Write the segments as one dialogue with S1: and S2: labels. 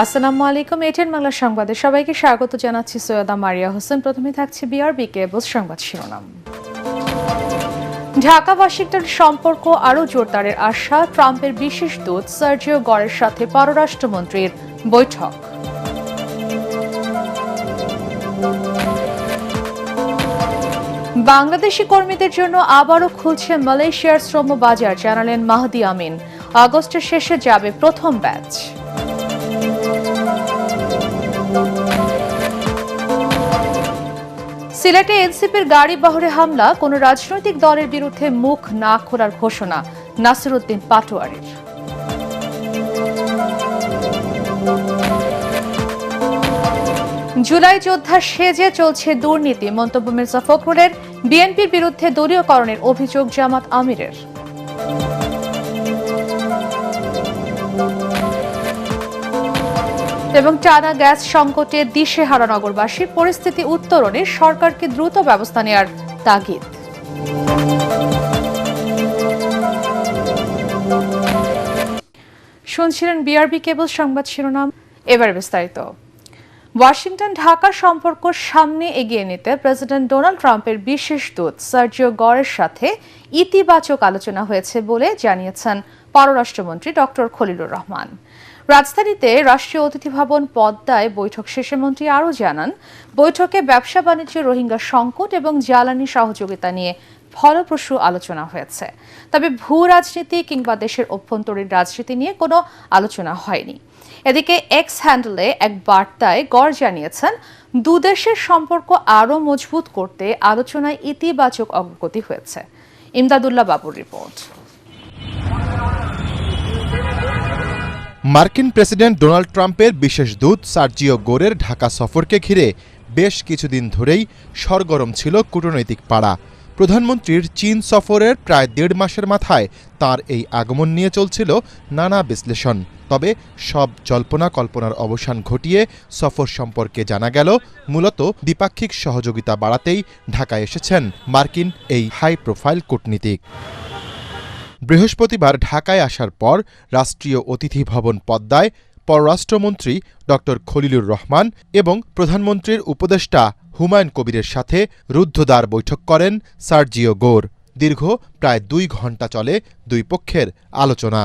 S1: আসসালামু আলাইকুম। এটিএন বাংলা সংবাদে সবাইকে স্বাগত জানাচ্ছি। সৈয়দা মারিয়া হোসেন। প্রথমে থাকছে বিআরবি কেবল সংবাদ শিরোনাম। ঢাকা ওয়াশিংটন সম্পর্ক আরও জোরদারের আশা, ট্রাম্পের বিশেষ দূত সার্জিও গরের সাথে পররাষ্ট্রমন্ত্রীর বৈঠক। বাংলাদেশি কর্মীদের জন্য আবারও খুলছে মালয়েশিয়ার শ্রম বাজার, জানালেন মাহদি আমিন। আগস্টের শেষে যাবে প্রথম ব্যাচ। সিলেটে এনসিপির গাড়ি বহরে হামলা, কোন রাজনৈতিক দলের বিরুদ্ধে মুখ না খোলার ঘোষণা নাসিরউদ্দিন পাটোয়ারির। জুলাই যোদ্ধা সেজে চলছে দুর্নীতি, মন্তব্য মির্জা ফখরুলের। বিএনপির বিরুদ্ধে দলীয়করণের অভিযোগ জামাত আমিরের। এবং টানা গ্যাস সংকটে দিশেহারা নগরবাসী, পরিস্থিতি উত্তরণে সরকারকে দ্রুত ব্যবস্থা নেওয়ার তাগিদ। শুনছিলেন বিআরবি কেবল সংবাদ শিরোনাম, এবার বিস্তারিত। ওয়াশিংটন ঢাকা সম্পর্ক সামনে এগিয়ে নিতে প্রেসিডেন্ট ডোনাল্ড ট্রাম্পের বিশেষ দূত সার্জিও গরের সাথে ইতিবাচক আলোচনা হয়েছে বলে জানিয়েছেন পররাষ্ট্রমন্ত্রী ডক্টর খলিলুর রহমান। রাজধানীতে রাষ্ট্রীয় অতিথি ভবন পদ্মায় বৈঠক শেষে মন্ত্রী আরও জানান, বৈঠকে ব্যবসা বাণিজ্য, রোহিঙ্গা সংকট এবং জ্বালানি সহযোগিতা নিয়ে ফলপ্রসূ আলোচনা হয়েছে। তবে ভূ রাজনীতি কিংবা দেশের অভ্যন্তরীণ রাজনীতি নিয়ে কোনো আলোচনা হয়নি। এদিকে এক্স হ্যান্ডেলে এক বার্তায় গর জানিয়েছেন, দুদেশের সম্পর্ক আরও মজবুত করতে আলোচনায় ইতিবাচক অগ্রগতি হয়েছে। ইমদাদুল্লাহ বাবুর রিপোর্ট।
S2: মার্কিন প্রেসিডেন্ট ডোনাল্ড ট্রাম্পের বিশেষ দূত সার্জিও গোরের ঢাকা সফরকে ঘিরে বেশ কিছুদিন ধরেই সরগরম ছিল কূটনৈতিক পাড়া। প্রধানমন্ত্রীর চীন সফরের প্রায় ১.৫ মাসের মাথায় তার এই আগমন নিয়ে চলছিল নানা বিশ্লেষণ। তবে সব জল্পনা কল্পনার অবসান ঘটিয়ে সফর সম্পর্কে জানা গেল, মূলত দ্বিপাক্ষিক সহযোগিতা বাড়াতেই ঢাকায় এসেছেন মার্কিন এই হাই প্রোফাইল কূটনীতিক। বৃহস্পতিবার ঢাকায় আসার পর রাষ্ট্রীয় অতিথি ভবন পদ্মায় পররাষ্ট্রমন্ত্রী ডক্টর খলিলুর রহমান এবং প্রধানমন্ত্রীর উপদেষ্টা হুমায়ুন কবিরের সাথে রুদ্ধদ্বার বৈঠক করেন সার্জিও গোর। দীর্ঘ প্রায় ২ ঘণ্টা চলে দুই পক্ষের আলোচনা।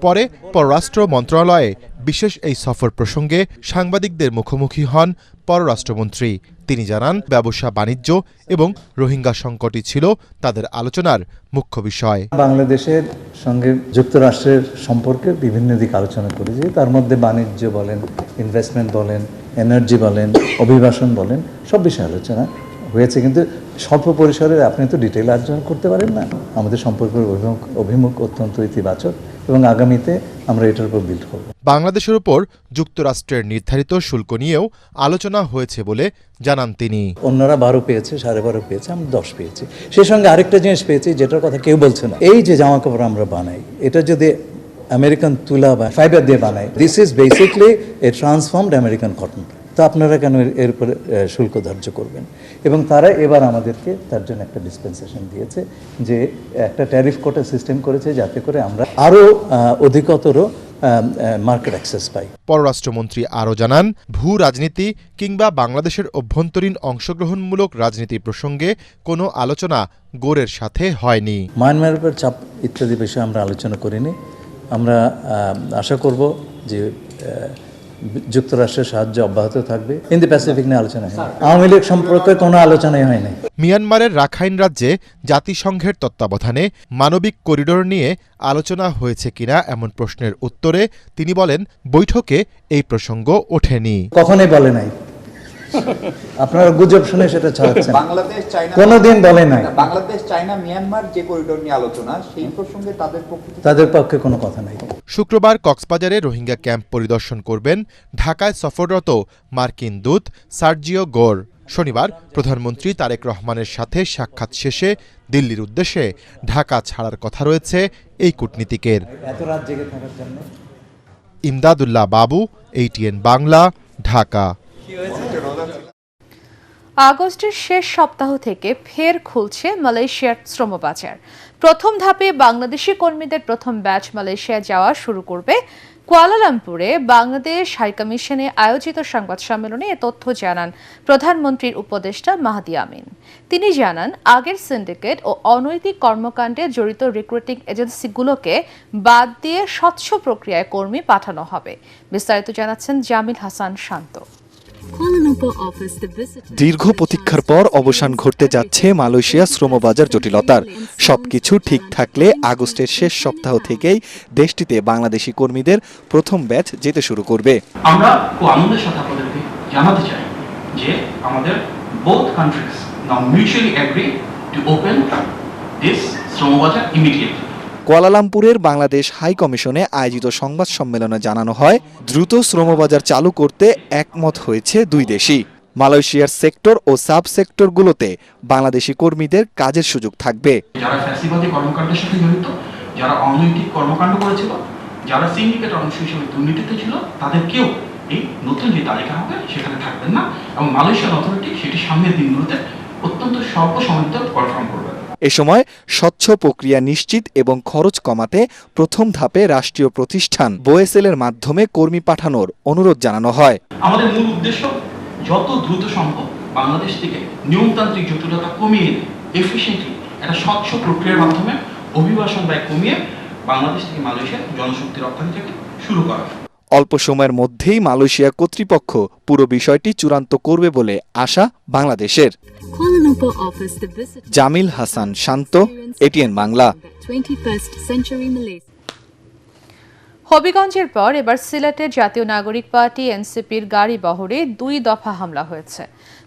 S2: পরে পররাষ্ট্র মন্ত্রণালয়ে বিশেষ এই সফর প্রসঙ্গে সাংবাদিকদের মুখোমুখি হন পররাষ্ট্রমন্ত্রী। তিনি জানান, ব্যবসা বাণিজ্য এবং রোহিঙ্গা সংকটই ছিল তাদের আলোচনার মুখ্য বিষয়।
S3: বাংলাদেশের সঙ্গে যুক্তরাষ্ট্রের সম্পর্কের বিভিন্ন দিক আলোচনা করেছি। তার মধ্যে বাণিজ্য বলেন, ইনভেস্টমেন্ট বলেন, এনার্জি বলেন, অভিবাসন বলেন, সব বিষয়ে আলোচনা হয়েছে। কিন্তু স্বল্প পরিসরে আপনি তো ডিটেইল আলোচনা করতে পারেন না। আমাদের সম্পর্কের অভিমুখ অত্যন্ত ইতিবাচক এবং আগামীতে আমরা এটার উপর বিল্ড করব।
S2: বাংলাদেশের উপর যুক্তরাষ্ট্রের নির্ধারিত শুল্ক নিয়েও আলোচনা হয়েছে বলে জানান তিনি।
S3: অন্যরা 12 পেয়েছে, 12.5 পেয়েছে, আমরা 10 পেয়েছি। সেই সঙ্গে আরেকটা জিনিস পেয়েছি যেটার কথা কেউ বলছে না। এই যে জামা কাপড় আমরা বানাই, এটা যদি আমেরিকান তুলা বা ফাইবার দিয়ে বানাই, this is basically A transformed American cotton. তো আপনারা কেন এর উপরে শুল্ক ধার্য করবেন? এবং তারা এবার আমাদেরকে তার জন্য একটা ডিসপেন্সেশন দিয়েছে, যে একটা ট্যারিফ কোটা সিস্টেম করেছে যাতে করে আমরা আরও অধিকতর মার্কেট অ্যাক্সেস পাই।
S2: পররাষ্ট্রমন্ত্রী আরও জানান, ভূ রাজনীতি কিংবা বাংলাদেশের অভ্যন্তরীণ অংশগ্রহণমূলক রাজনীতি প্রসঙ্গে কোনো আলোচনা গোরের সাথে হয়নি।
S3: মায়ানমারের উপর চাপ ইত্যাদি বিষয়ে আমরা আলোচনা করিনি। আমরা আশা করব যে যুক্তরাষ্ট্রের সাহায্য অব্যাহত থাকবে। ইন্দো প্যাসিফিক নিয়ে আলোচনা হয়, আওয়ামী লীগ সম্পর্কে কোনো আলোচনাই হয়নি।
S2: মিয়ানমারের রাখাইন রাজ্যে জাতিসংঘের তত্ত্বাবধানে মানবিক করিডোর নিয়ে আলোচনা হয়েছে কিনা এমন প্রশ্নের উত্তরে তিনি বলেন, বৈঠকে এই প্রসঙ্গ ওঠেনি।
S3: কখনোই বলে নাই। আপনারা গুজব শুনে সেটা ছড়াচ্ছেন।
S4: বাংলাদেশ চায়না
S3: কোনোদিন বলে নাই।
S4: বাংলাদেশ চায়না মিয়ানমার যে করিডোর নিয়ে আলোচনা, সেই প্রসঙ্গে
S3: তাদের পক্ষে কোনো কথা নাই।
S2: শুক্রবার কক্সবাজারে রোহিঙ্গা ক্যাম্প পরিদর্শন করবেন ঢাকায় সফররত মার্কিন দূত সার্জিও গোর। শনিবার প্রধানমন্ত্রী তারেক রহমানের সাথে সাক্ষাৎ শেষে দিল্লির উদ্দেশ্যে ঢাকা ছাড়ার কথা রয়েছে এই কূটনীতিকের।
S3: এত রাত জেগে থাকার জন্য।
S2: ইমদাদুল্লাহ বাবু, এটিএন বাংলা, ঢাকা।
S1: আগস্টের শেষ সপ্তাহ থেকে ফের খুলছে মালয়েশিয়ার শ্রমবাজার। প্রথম ধাপে বাংলাদেশি কর্মীদের প্রথম ব্যাচ মালয়েশিয়া যাওয়া শুরু করবে কুয়ালালামপুরে বাংলাদেশ হাইকমিশনে আয়োজিত সংবাদ সম্মেলনে এ তথ্য জানান প্রধানমন্ত্রীর উপদেষ্টা মাহদি আমিন। তিনি জানান, আগের সিন্ডিকেট ও অনৈতিক কর্মকাণ্ডে জড়িত রিক্রুটিং এজেন্সিগুলোকে বাদ দিয়ে স্বচ্ছ প্রক্রিয়ায় কর্মী পাঠানো হবে। বিস্তারিত জানাচ্ছেন জামিল হাসান শান্ত।
S5: দীর্ঘ প্রতীক্ষার পর অবসান ঘটতে যাচ্ছে মালয়েশিয়া শ্রমবাজার জটিলতার। সবকিছু ঠিক থাকলে আগস্টের শেষ সপ্তাহ থেকেই দেশটিতে বাংলাদেশি কর্মীদের প্রথম ব্যাচ যেতে শুরু করবে।
S6: আমরা খুব আনন্দের সাথে আপনাদেরকে জানাতে চাই যে আমাদের both countries now mutually agree to open this শ্রমবাজার immediately.
S5: কুয়ালালামপুরের বাংলাদেশ হাই কমিশনে আয়োজিত সংবাদ সম্মেলনে জানানো হয়, দ্রুত শ্রমবাজার চালু করতে একমত হয়েছে দুই দেশই। মালয়েশিয়ার সেক্টর ও সাব সেক্টরগুলোতে বাংলাদেশি কর্মীদের কাজের সুযোগ থাকবে।
S6: যারা ফ্যাসিবাদী কর্মকাণ্ডের সাথে জড়িত, যারা অনৈতিক কর্মকাণ্ড করেছিল, যারা সিন্ডিকেট অংশ হিসেবে দুর্নীতিতে ছিল, তাদেরকেও এই নতুন যে তালিকা হবে সেখানে থাকবেন না, এবং মালয়েশিয়ান অথরিটি সেটি সামনের দিনগুলোতে অত্যন্ত স্বল্প সময়ের মধ্যে কনফার্ম করবে।
S5: এ সময় স্বচ্ছ প্রক্রিয়া নিশ্চিত এবং খরচ কমাতে প্রথম ধাপে রাষ্ট্রীয় প্রতিষ্ঠান বোয়েসেলের মাধ্যমে কর্মী পাঠানোর অনুরোধ জানানো হয়।
S6: আমাদের মূল উদ্দেশ্য যত দ্রুত সম্ভব বাংলাদেশ থেকে নিয়মতান্ত্রিক জটিলতা কমিয়ে এফিশিয়েন্টলি একটা স্বচ্ছ প্রক্রিয়ার মাধ্যমে অভিবাসন ব্যয় কমিয়ে বাংলাদেশ থেকে মালয়েশিয়ার জনশক্তি রপ্তানিটাকে শুরু করা।
S5: অল্প সময়ের মধ্যেই মালয়েশিয়া কর্তৃপক্ষ পুরো বিষয়টি চূড়ান্ত করবে বলে আশা বাংলাদেশের। জামিল হাসান শান্ত, এটিএন বাংলা।
S1: হবিগঞ্জের পর এবার সিলেটের জাতীয় নাগরিক পার্টি এনসিপির গাড়ি বহরে 2 দফা হামলা হয়েছে।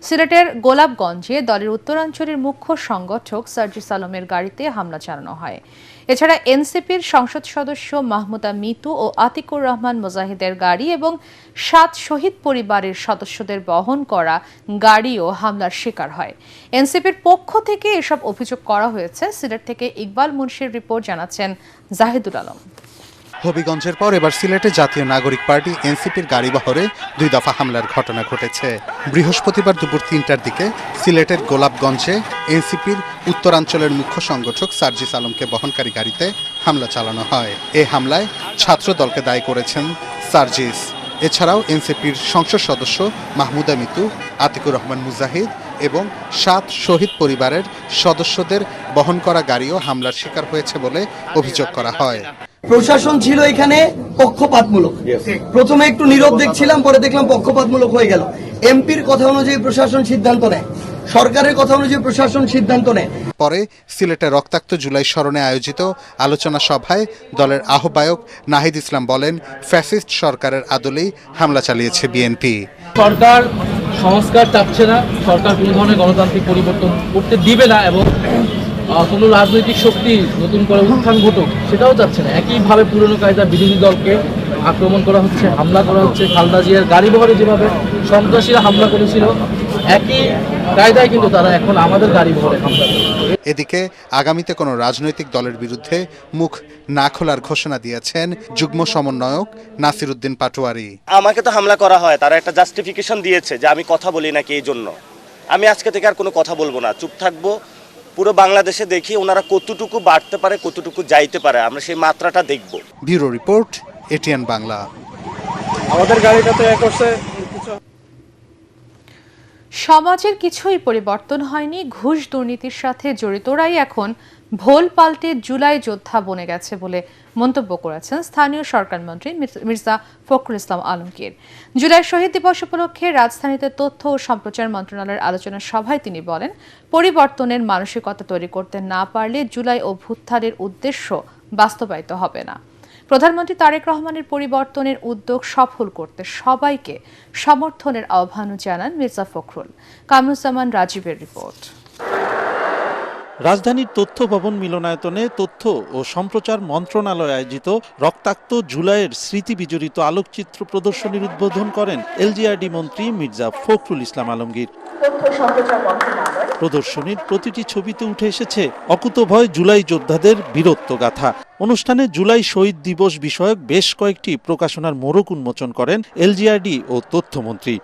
S1: সিলেটের গোলাপগঞ্জে দলের উত্তরাঞ্চলের মুখ্য সংগঠক সার্জিস আলমের গাড়িতে হামলা চালানো হয়। এছাড়া এনসিপির সংসদ সদস্য মাহমুদা মিতু ও আতিকুর রহমান মুজাহিদের গাড়ি এবং 7 শহীদ পরিবারের সদস্যদের বহন করা গাড়িও হামলার শিকার হয়। এনসিপির পক্ষ থেকে এসব অভিযোগ করা হয়েছে। সিলেট থেকে ইকবাল মুন্সির রিপোর্ট জানাচ্ছেন জাহিদুল আলম।
S7: হবিগঞ্জের পর এবার সিলেটে জাতীয় নাগরিক পার্টি এনসিপির গাড়িবহরে 2 দফা হামলার ঘটনা ঘটেছে। বৃহস্পতিবার দুপুর 3টার দিকে সিলেটের গোলাপগঞ্জে এনসিপির উত্তরাঞ্চলের মুখ্য সংগঠক সার্জিস আলমকে বহনকারী গাড়িতে হামলা চালানো হয়। এই হামলায় ছাত্র দলকে দায়ী করেছেন সার্জিস। এছাড়াও এনসিপির সংসদ সদস্য মাহমুদা মিতু, আতিকুর রহমান মুজাহিদ এবং 7 শহীদ পরিবারের সদস্যদের বহন করা গাড়িও হামলার শিকার হয়েছে বলে অভিযোগ করা হয়।
S8: প্রশাসন ছিল এখানে পক্ষপাতমূলক। প্রথমে একটু নীরব দেখছিলাম, পরে দেখলাম পক্ষপাতমূলক হয়ে গেল। এমপির কথা অনুযায়ী প্রশাসন সিদ্ধান্ত নেয়, সরকারের কথা অনুযায়ী প্রশাসন সিদ্ধান্ত নেয়।
S7: পরে সিলেটে রক্তাক্ত জুলাই স্মরণে আয়োজিত আলোচনা সভায় দলের আহ্বায়ক নাহিদ ইসলাম বলেন, ফ্যাসিস্ট সরকারের আদলেই হামলা চালিয়েছে বিএনপি।
S9: সরকার সংস্কার চাচ্ছে না, সরকার কোনো ধরনের গণতান্ত্রিক পরিবর্তন করতে দিবে না, এবং কোনো রাজনৈতিক শক্তি নতুন করে উত্থান ঘটুক সেটাও চাচ্ছে না। একইভাবে পুরনো কায়দা বিরোধী দলকে আক্রমণ করা হচ্ছে, হামলা করা হচ্ছে। খালেদা জিয়ার গাড়ি বহরে যেভাবে সন্ত্রাসীরা হামলা করেছিল, একই কায়দায় কিন্তু তারা এখন আমাদের গাড়ি বহরে হামলা করে।
S7: এদিকে আগামীতে কোনো রাজনৈতিক দলের বিরুদ্ধে মুখ না খোলার ঘোষণা দিয়েছেন যুগ্ম সমন্বয়ক নাসির উদ্দিন পাটোয়ারি।
S10: আমাকে তো হামলা করা হয়, তারা একটা জাস্টিফিকেশন দিয়েছে যে আমি কথা বলি নাকি, এই জন্য আমি আজকে থেকে আর কোনো কথা বলবো না, চুপ থাকবো। পুরো বাংলাদেশে দেখি ওনারা কতটুকু বাড়তে পারে, কতটুকু যাইতে পারে, আমরা সেই মাত্রাটা দেখব।
S7: Bureau report, ATN Bangla.
S9: আমাদের গাড়িটাতে করছে।
S1: সমাজের কিছুই পরিবর্তন হয়নি, ঘুষ দুর্নীতির সাথে জড়িতরাই এখন ভোল পাল্টে জুলাই যোদ্ধা বনে গেছে বলে মন্তব্য করেছেন স্থানীয় সরকার মন্ত্রী মির্জা ফখরুল ইসলাম আলমগীর। জুলাই শহীদ দিবস উপলক্ষে রাজধানীতে তথ্য ও সম্প্রচার মন্ত্রণালয়ের আলোচনা সভায় তিনি বলেন, পরিবর্তনের মানসিকতা তৈরি করতে না পারলে জুলাই অভ্যুত্থানের উদ্দেশ্য বাস্তবায়িত হবে না। প্রধানমন্ত্রী তারেক রহমানের পরিবর্তনের উদ্যোগ সফল করতে সবাইকে সমর্থনের আহ্বানও জানান মির্জা ফখরুল। কামরুজ্জামান রাজীবের রিপোর্ট।
S11: রাজধানীর তথ্য ভবন মিলনায়তনে তথ্য ও সম্প্রচার মন্ত্রণালয় আয়োজিত রক্তাক্ত জুলাইয়ের স্মৃতি বিজড়িত আলোকচিত্র প্রদর্শনীর উদ্বোধন করেন এলজিআরডি মন্ত্রী মির্জা ফখরুল ইসলাম আলমগীর। প্রদর্শনীর প্রতিটি ছবিতে উঠে এসেছে অকুতভয় জুলাই যোদ্ধাদের বীরত্ব গাথা। অনুষ্ঠানে জুলাই শহীদ দিবস বিষয়ক বেশ কয়েকটি প্রকাশনার মোড়ক উন্মোচন করেন এলজিআরডি ও তথ্যমন্ত্রী।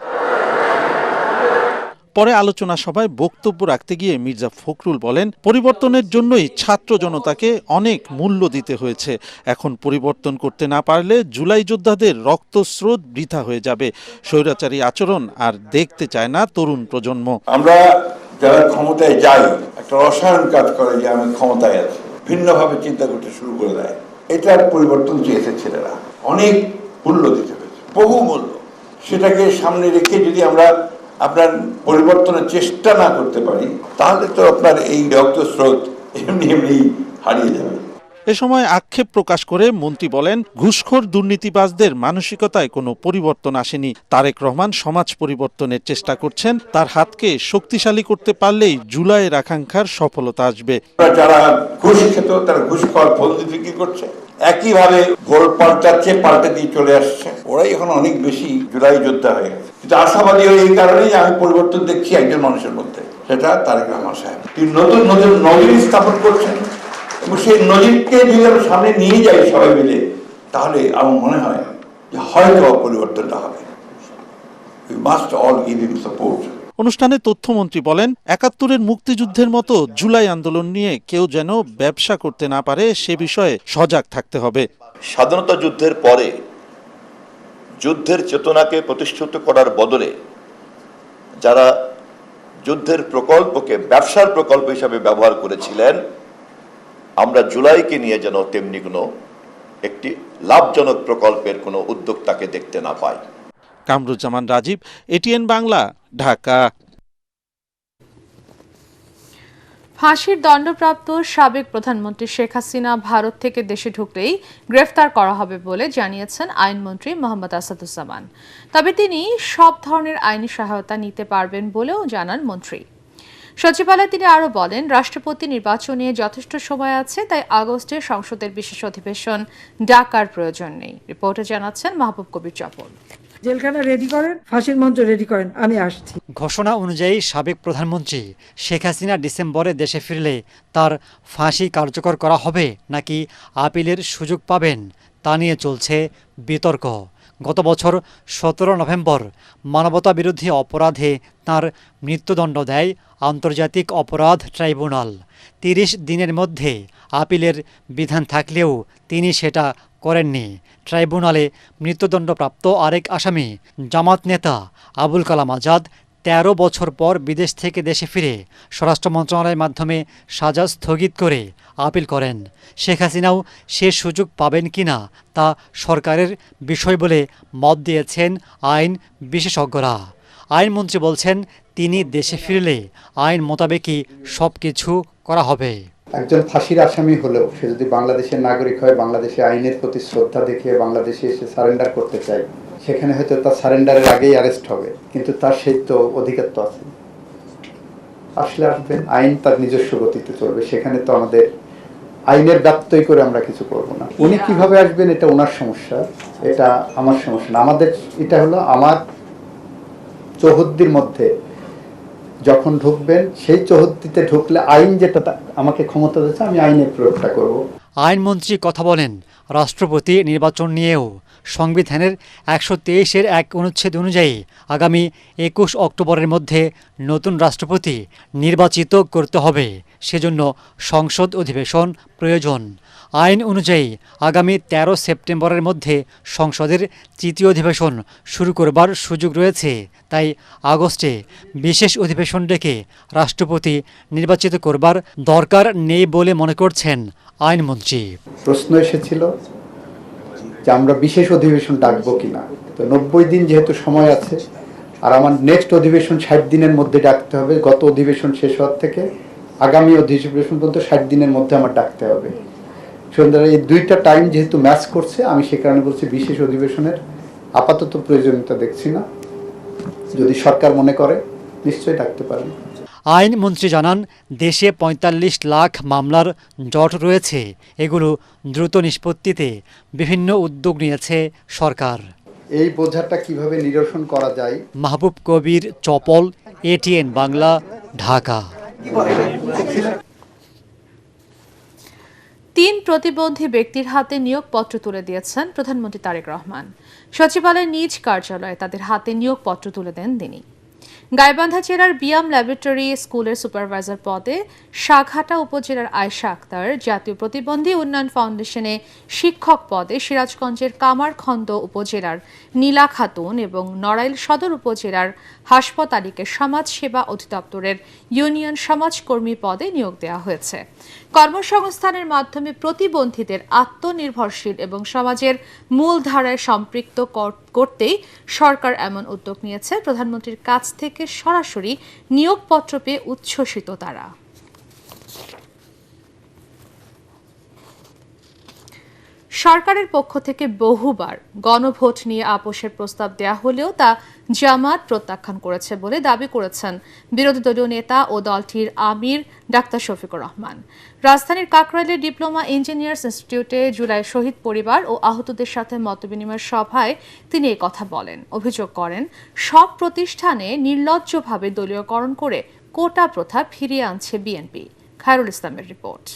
S11: পরে আলোচনা সভায় বক্তব্য রাখতে গিয়ে মির্জা ফখরুল বলেন, পরিবর্তনের জন্যই ছাত্র জনতাকে অনেক মূল্য দিতে হয়েছে। এখন পরিবর্তন করতে না পারলে জুলাই যোদ্ধাদের রক্তস্রোত বৃথা হয়ে যাবে। স্বৈরাচারী আচরণ আর দেখতে চায় না তরুণ প্রজন্ম।
S12: আমরা যারা ক্ষমতায় যাই, একটা রসায়ন কাজ করে যে আমি ক্ষমতায় আছি, ভিন্নভাবে চিন্তা করতে শুরু করে দেয়। এটার পরিবর্তন চেয়েছে ছেলেরা, অনেক মূল্য দিতে হয়েছে, বহু মূল্য। সেটাকে সামনে রেখে যদি আমরা আপনার পরিবর্তনের চেষ্টা না করতে পারি, তাহলে তো আপনার এই রক্তস্রোত এমনি এমনি হারিয়ে যাবে।
S11: এ সময় আক্ষেপ প্রকাশ করে মন্ত্রী বলেন, ঘুষখোর দুর্নীতিবাজদের মানসিকতায় কোনো পরিবর্তন আসেনি। তারেক রহমান সমাজ পরিবর্তনের চেষ্টা করছেন। তার হাতকে শক্তিশালী করতে পারলেই জুলাইয়ের আকাঙ্ক্ষার সফলতা আসবে।
S12: যারা ঘুষ খেত তারা ঘুষ খাওয়ার পদ্ধতি বিক্রি করছে, একইভাবে ভোট পাল্টাচ্ছে, পাল্টে দিয়ে চলে আসছে। ওরাই এখন অনেক বেশি জুলাই যোদ্ধা হয়ে গেছে। কিন্তু আশাবাদী এই কারণেই যে আমি পরিবর্তন দেখছি একজন মানুষের মধ্যে, সেটা তারেক রহমান সাহেব। তিনি নতুন নতুন নজির স্থাপন করছেন এবং সেই নজিরকে যদি আমরা সামনে নিয়ে যাই সবাই মিলে, তাহলে আমার মনে হয় যে হয়তো পরিবর্তনটা হবে। We must all give him support.
S11: অনুষ্ঠানে তথ্যমন্ত্রী বলেন, ৭১-এর মুক্তিযুদ্ধের মতো জুলাই আন্দোলন নিয়ে কেউ যেন ব্যবসা করতে না পারে সে বিষয়ে সজাগ থাকতে হবে।
S13: স্বাধীনতা যুদ্ধের পরে যুদ্ধের চেতনাকে প্রতিষ্ঠিত করার বদলে যারা যুদ্ধের প্রকল্পকে ব্যবসার প্রকল্প হিসাবে ব্যবহার করেছিলেন, আমরা জুলাইকে নিয়ে যেন তেমনি কোনো একটি লাভজনক প্রকল্পের কোনো উদ্যোক্তাকে দেখতে না পাই।
S11: কামরুজ্জামান রাজীব, এটিএন বাংলা, ঢাকা।
S1: ফাঁসির দণ্ডপ্রাপ্ত সাবেক প্রধানমন্ত্রী শেখ হাসিনা ভারত থেকে দেশে ঢুকলেই গ্রেফতার করা হবে বলে জানিয়েছেন আইনমন্ত্রী মোহাম্মদ আসাদুজ্জামান। তবে তিনি সব ধরনের আইনি সহায়তা নিতে পারবেন বলেও জানান মন্ত্রী। সচিবালয়ে তিনি আরও বলেন, রাষ্ট্রপতি নির্বাচনে যথেষ্ট সময় আছে, তাই আগস্টে সংসদের বিশেষ অধিবেশন ডাকার প্রয়োজন নেই। রিপোর্টে জানাচ্ছেন মাহবুব কবির চপল।
S14: জেলখানা রেডি করেন, ফাঁসির মঞ্চ রেডি করেন, আমি আসছি।
S15: ঘোষণা অনুযায়ী সাবেক প্রধানমন্ত্রী শেখ হাসিনা ডিসেম্বরে দেশে ফিরলে তার ফাঁসি কার্যকর করা হবে নাকি আপিলের সুযোগ পাবেন তা নিয়ে চলছে বিতর্ক। গত বছর 17 নভেম্বর মানবতাবিরোধী অপরাধে তার মৃত্যুদণ্ড দেয় আন্তর্জাতিক অপরাধ ট্রাইব্যুনাল। 30 দিনের মধ্যে আপিলের বিধান থাকলেও তিনি সেটা করেননি। ট্রাইব্যুনালে মৃত্যুদণ্ডপ্রাপ্ত আরেক আসামি জামাত নেতা আবুল কালাম আজাদ 13 বছর পর বিদেশ থেকে দেশে ফিরে স্বরাষ্ট্র মন্ত্রণালয়ের মাধ্যমে সাজা স্থগিত করে আপিল করেন। শেখ হাসিনাও সে সুযোগ পাবেন কিনা তা সরকারের বিষয় বলে মত দিয়েছেন আইন বিশেষজ্ঞরা। আইনমন্ত্রী বলছেন, তিনি দেশে ফিরলে আইন মোতাবেকই সব কিছু করা হবে।
S16: একজন ফাঁসির আসামি হলেও সে যদি বাংলাদেশের নাগরিক হয়, বাংলাদেশে আইনের প্রতি শ্রদ্ধা দেখিয়ে বাংলাদেশে এসে সারেন্ডার করতে চায়, সেখানে হয়তো তার সারেন্ডারের আগেই অ্যারেস্ট হবে, কিন্তু তার সেই তো অধিকার তো আছে। আসলে আসবেন, আইন তার নিজস্ব গতিতে চলবে, সেখানে তো আমাদের আইনের ব্যত্যয় করে আমরা কিছু করব না। উনি কিভাবে আসবেন এটা ওনার সমস্যা, এটা আমার সমস্যা না। আমাদের এটা হলো আমার চৌহদ্দির মধ্যে যখন ঢুকবেন, সেই চৌহদ্দিতে ঢুকলে আইন যেটা আমাকে ক্ষমতা দিচ্ছে আমি আইনের প্রয়োগটা করব।
S15: আইনমন্ত্রী কথা বলেন, রাষ্ট্রপতি নির্বাচন নিয়েও সংবিধানের 123-এর 1 অনুচ্ছেদ অনুযায়ী আগামী 21 অক্টোবরের মধ্যে নতুন রাষ্ট্রপতি নির্বাচিত করতে হবে। সেজন্য সংসদ অধিবেশন প্রয়োজন। আইন অনুযায়ী আগামী 13 সেপ্টেম্বরের মধ্যে সংসদের 3য় অধিবেশন শুরু করবার সুযোগ রয়েছে। তাই আগস্টে বিশেষ অধিবেশন ডেকে রাষ্ট্রপতি নির্বাচিত করবার দরকার নেই বলে মনে করছেন আইনমন্ত্রী।
S16: প্রশ্ন এসেছিল যে আমরা বিশেষ অধিবেশন ডাকবো কিনা। তো 90 দিন যেহেতু সময় আছে, আর আমার নেক্সট অধিবেশন 60 দিনের মধ্যে ডাকতে হবে। গত অধিবেশন শেষ হওয়ার থেকে আগামী অধিবেশন পর্যন্ত 60 দিনের মধ্যে আমার ডাকতে হবে। সুতরাং এই দুইটা টাইম যেহেতু ম্যাচ করছে, আমি সে কারণে বলছি বিশেষ অধিবেশনের আপাতত প্রয়োজনীয়তা দেখছি না। যদি সরকার মনে করে নিশ্চয়ই ডাকতে পারেন।
S15: আইনমন্ত্রী জানান, দেশে 45 লাখ মামলার জট রয়েছে। এগুলো দ্রুত নিষ্পত্তিতে বিভিন্ন উদ্যোগ নিয়েছে সরকার।
S16: এই বোঝাটা কিভাবে নিরসন করা যায়।
S15: মাহবুব কবির চপল, এটিএন বাংলা, ঢাকা।
S1: 3 প্রতিবন্ধী ব্যক্তির হাতে নিয়োগপত্র তুলে দিয়েছেন প্রধানমন্ত্রী তারেক রহমান। সচিবালয়ের নিজ কার্যালয়ে তাদের হাতে নিয়োগপত্র তুলে দেন তিনি। গাইবান্ধা জেলার বিয়াম ল্যাবরেটরি স্কুলের সুপারভাইজার পদে সাঘাটা উপজেলার আয়েশা আক্তার, জাতীয় প্রতিবন্ধী উন্নয়ন ফাউন্ডেশনে শিক্ষক পদে সিরাজগঞ্জের কামারখন্দ উপজেলার নীলা খাতুন এবং নড়াইল সদর উপজেলার হাসপাতালিকে সমাজ সেবা অধিদপ্তরের ইউনিয়ন সমাজকর্মী পদে নিয়োগ দেওয়া হয়েছে। কর্মসংস্থানের মাধ্যমে প্রতিবন্ধীদের আত্মনির্ভরশীল এবং সমাজের মূলধারায় সম্পৃক্ত করতেই সরকার এমন উদ্যোগ নিয়েছে। প্রধানমন্ত্রীর কাছ থেকে সরাসরি নিয়োগপত্র পেয়ে উচ্ছ্বসিত তারা। সরকারের পক্ষ থেকে বহুবার গণভোট নিয়ে আপোষের প্রস্তাব দেয়া হলেও তা জামাত প্রত্যাখ্যান করেছে বলে দাবি করেছেন বিরোধী দলীয় নেতা ও দলটির আমির ডাক্তার শফিকুর রহমান। রাজধানীর কাকরাইলের ডিপ্লোমা ইঞ্জিনিয়ার্স ইনস্টিটিউটে জুলাই শহীদ পরিবার ও আহতদের সাথে মতবিনিময় সভায় তিনি এই কথা বলেন। অভিযোগ করেন, সব প্রতিষ্ঠানে নির্লজ্জভাবে দলীয়করণ করে কোটা প্রথা ফিরিয়ে আনছে বিএনপি। খায়রুল ইসলামের রিপোর্ট।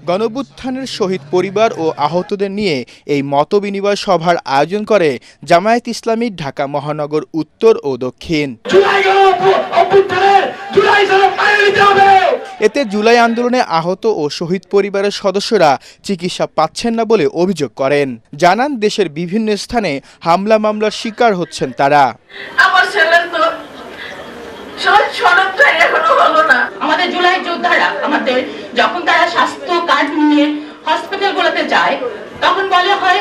S2: গণঅভ্যুত্থানের শহীদ পরিবার ও আহতদের নিয়ে এই মতবিনিময় সভার আয়োজন করে জামায়াত ইসলামী ঢাকা মহানগর উত্তর ও দক্ষিণ। এতে জুলাই আন্দোলনে আহত ও শহীদ পরিবারের সদস্যরা চিকিৎসা পাচ্ছেন না বলে অভিযোগ করেন। জানান, দেশের বিভিন্ন স্থানে হামলা মামলার শিকার হচ্ছেন তারা।
S17: আমাদের জুলাই যোদ্ধারা আমাদের যখন তারা স্বাস্থ্য কার্ড নিয়ে হসপিটালগুলোতে যায় তখন বলে হয়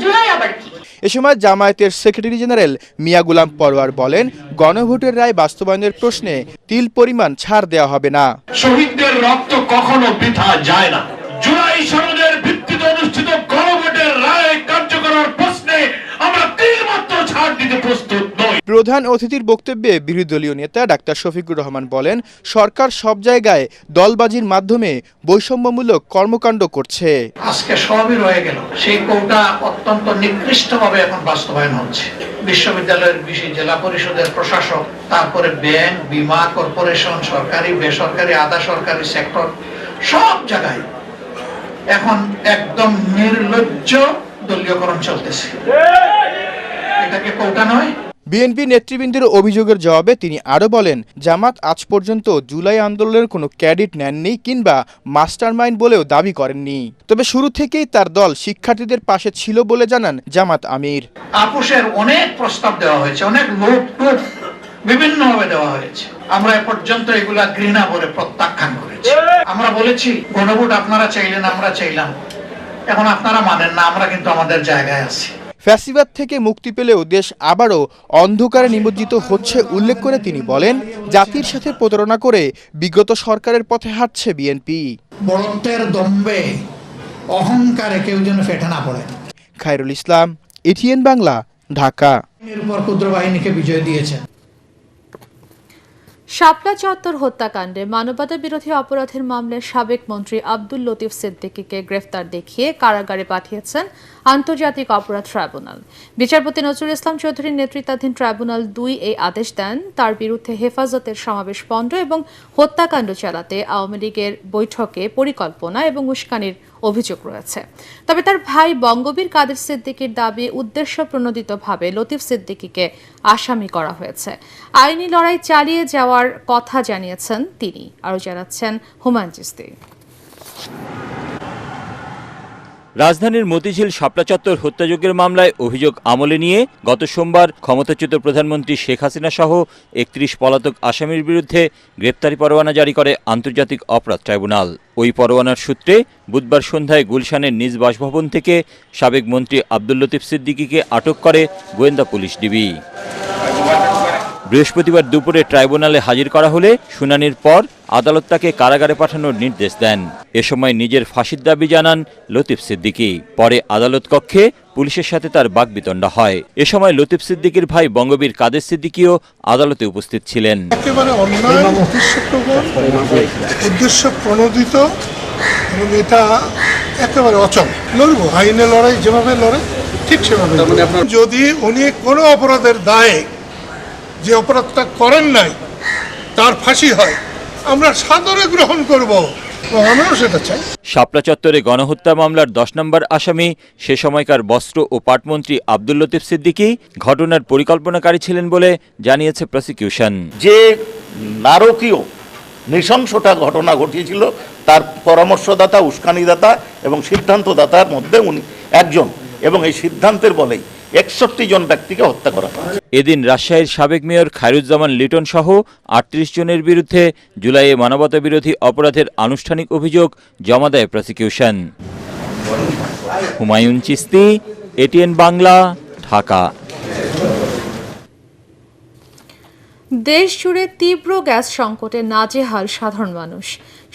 S17: জুলাই আবার কি।
S2: এ সময় জামায়াতের সেক্রেটারি জেনারেল মিয়া গুলাম পরোয়ার বলেন, গণভোটের রায় বাস্তবায়নের প্রশ্নে তিল পরিমাণ ছাড় দেওয়া হবে না।
S18: শহীদদের রক্ত কখনো বৃথা যায় না। জুলাই সনদের ভিত্তিতে অনুষ্ঠিত গণভোটের রায় কার্যকরের প্রশ্নে আমরা তিলমাত্র ছাড় দিতে প্রস্তুত নই।
S2: প্রধান অতিথির বক্তব্যে বিরোধী দলীয় নেতা ডাক্তার শফিকুর রহমান বলেন, সরকার সব জায়গায় দলবাজির মাধ্যমে বৈষম্যমূলক কর্মকাণ্ড করছে।
S18: আজকে সবই রয়ে গেল, সেই কোটা অত্যন্ত নিকৃষ্টভাবে এখন বাস্তবায়ন হচ্ছে। বিশ্ববিদ্যালয়ের জেলা পরিষদের প্রশাসক, তারপরে ব্যাংক, বীমা কর্পোরেশন, সরকারি বেসরকারি আধা সরকারি সেক্টর, সব জায়গায় এখন একদম নির্লজ্জ দলীয়করণ চলতেছে। এটাকে কোটা নয়।
S2: বিএনপি নেতৃবৃন্দের অভিযোগের জবাবে তিনি আরও বলেন, জামাত আজ পর্যন্ত জুলাই আন্দোলনের কোনো ক্রেডিট নেননি কিংবা মাস্টারমাইন্ড বলেও দাবি করেননি। তবে শুরু থেকেই তার দল শিক্ষার্থীদের পাশে ছিল বলে জানান জামাত আমির।
S18: আপোষের অনেক প্রস্তাব দেওয়া হয়েছে, অনেক লোক টোপ বিভিন্নভাবে দেওয়া হয়েছে। আমরা এ পর্যন্ত এগুলা ঘৃণা বলে প্রত্যাখ্যান করেছি। আমরা বলেছি গণভোট আপনারা চাইলেন, আমরা চাইলাম, এখন আপনারা মানেন না, আমরা কিন্তু আমাদের জায়গায় আছি।
S2: ফ্যাসিবাদ থেকে মুক্তি পেলেও দেশ আবারও অন্ধকারে নিমজ্জিত হচ্ছে উল্লেখ করে তিনি বলেন, জাতির সাথে প্রতারণা করে বিগত সরকারের পথে হাঁটছে বিএনপি।
S18: বড়ত্বের দম্বে অহংকারে কেউ যেন ফেটে না পড়ে।
S2: খায়রুল ইসলাম, এটিএন বাংলা, ঢাকা।
S18: এর উপর ক্ষুদ্র বাহিনীকে বিজয় দিয়েছে।
S1: শাপলা চত্বর হত্যাকাণ্ডে মানবতা বিরোধী অপরাধের মামলায় সাবেক মন্ত্রী আব্দুল লতিফ সিদ্দিকীকে গ্রেফতার দেখিয়ে কারাগারে পাঠিয়েছেন আন্তর্জাতিক অপরাধ ট্রাইব্যুনাল। বিচারপতি নজরুল ইসলাম চৌধুরীর নেতৃত্বাধীন ট্রাইব্যুনাল ২ এই আদেশ দেন, তার বিরুদ্ধে হেফাজতের সমাবেশ বন্ধ এবং হত্যাকাণ্ড চালাতে আওয়ামী লীগের বৈঠকে পরিকল্পনা এবং উস্কানির অভিযোগ রয়েছে। তবে তার ভাই বঙ্গবীর কাদের সিদ্দিকীর দাবি, উদ্দেশ্য প্রণোদিতভাবে লতিফ সিদ্দিকীকে আসামি করা হয়েছে। আইনি লড়াই চালিয়ে যাওয়ার কথা জানিয়েছেন তিনি। আরও জানাচ্ছেন হুমায়ুন চিস্তি।
S19: রাজধানীর মতিঝিল শাপলা চত্বর হত্যাযজ্ঞের মামলায় অভিযোগ আমলে নিয়ে গত সোমবার ক্ষমতাচ্যুত প্রধানমন্ত্রী শেখ হাসিনা সহ ৩১ পলাতক আসামির বিরুদ্ধে গ্রেপ্তারি পরোয়ানা জারি করে আন্তর্জাতিক অপরাধ ট্রাইব্যুনাল। ওই পরোয়ানার সূত্রে বুধবার সন্ধ্যায় গুলশানের নিজ বাসভবন থেকে সাবেক মন্ত্রী আব্দুল লতিফ সিদ্দিকীকে আটক করে গোয়েন্দা পুলিশ ডিবি। বৃহস্পতিবার দুপুরে ট্রাইব্যুনালে হাজির করা হলে শুনানির পর আদালত তাকে কারাগারে পাঠানোর নির্দেশ দেন। এ সময় নিজের ফাঁসির দাবি জানান লতিফ সিদ্দিকী। পরে আদালত কক্ষে পুলিশের সাথে তার বাকবিতণ্ডা হয়। এ সময় লতিফ সিদ্দিকীর ভাই বঙ্গবীর কাদের সিদ্দিকীও আদালতে উপস্থিত ছিলেন।
S20: একেবারে অন্যায়, উদ্দেশ্য প্রণোদিত এবং এটা একেবারে অচল। লড়বো, আইনে লড়াই যেভাবে লড়ে ঠিক সেভাবে। যদি উনি কোনো অপরাধের দায়ে যে অপরাধটা করেন নাই তার ফাঁসি হয়, আমরা সাদরে গ্রহণ করব। আমিও সেটা চাই।
S19: শাপলা চত্বরে গণহত্যা মামলার 10 নম্বর আসামি সে সময়কার বস্ত্র ও পাটমন্ত্রী আব্দুল লতিফ সিদ্দিকী ঘটনার পরিকল্পনাকারী ছিলেন বলে জানিয়েছে প্রসিকিউশন।
S13: যে নারকীয় নৃশংসতা ঘটনা ঘটিয়েছিল তার পরামর্শদাতা, উস্কানিদাতা এবং সিদ্ধান্তদাতার মধ্যে উনি একজন, এবং এই সিদ্ধান্তের বলেই 61 জন ব্যক্তিকে হত্যা করা হয়।
S19: এদিন রাজশাহীর সাবেক মেয়র খায়রুজ্জামান লিটন সহ 38 জনের বিরুদ্ধে জুলাইয়ে মানবতা বিরোধী অপরাধের আনুষ্ঠানিক অভিযোগ জমা দেয় প্রসিকিউশন। হুমায়ুন চিস্তি, এটিএন বাংলা, ঢাকা।
S1: দেশ জুড়ে তীব্র গ্যাস সংকটে নাজেহাল সাধারণ মানুষ।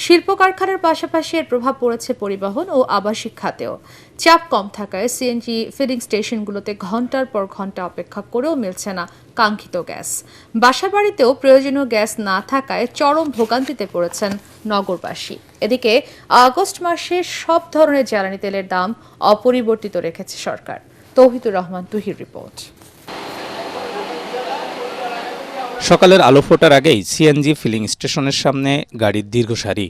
S1: শিল্প কারখানার পাশাপাশি এর প্রভাব পড়েছে পরিবহন ও আবাসিক খাতেও। চাপ কম থাকায় সিএনজি ফিলিং স্টেশনগুলোতে ঘন্টার পর ঘন্টা অপেক্ষা করেও মিলছে না কাঙ্ক্ষিত গ্যাস। বাসাবাড়িতেও প্রয়োজনীয় গ্যাস না থাকায় চরম ভোগান্তিতে পড়েছেন নগরবাসী। এদিকে আগস্ট মাসে সব ধরনের জ্বালানি তেলের দাম অপরিবর্তিত রেখেছে সরকার। তৌহিদুর রহমান তুহির রিপোর্ট।
S21: সকালের আলো ফোটার আগেই সিএনজি ফিলিং স্টেশনের সামনে গাড়ির দীর্ঘ সারি।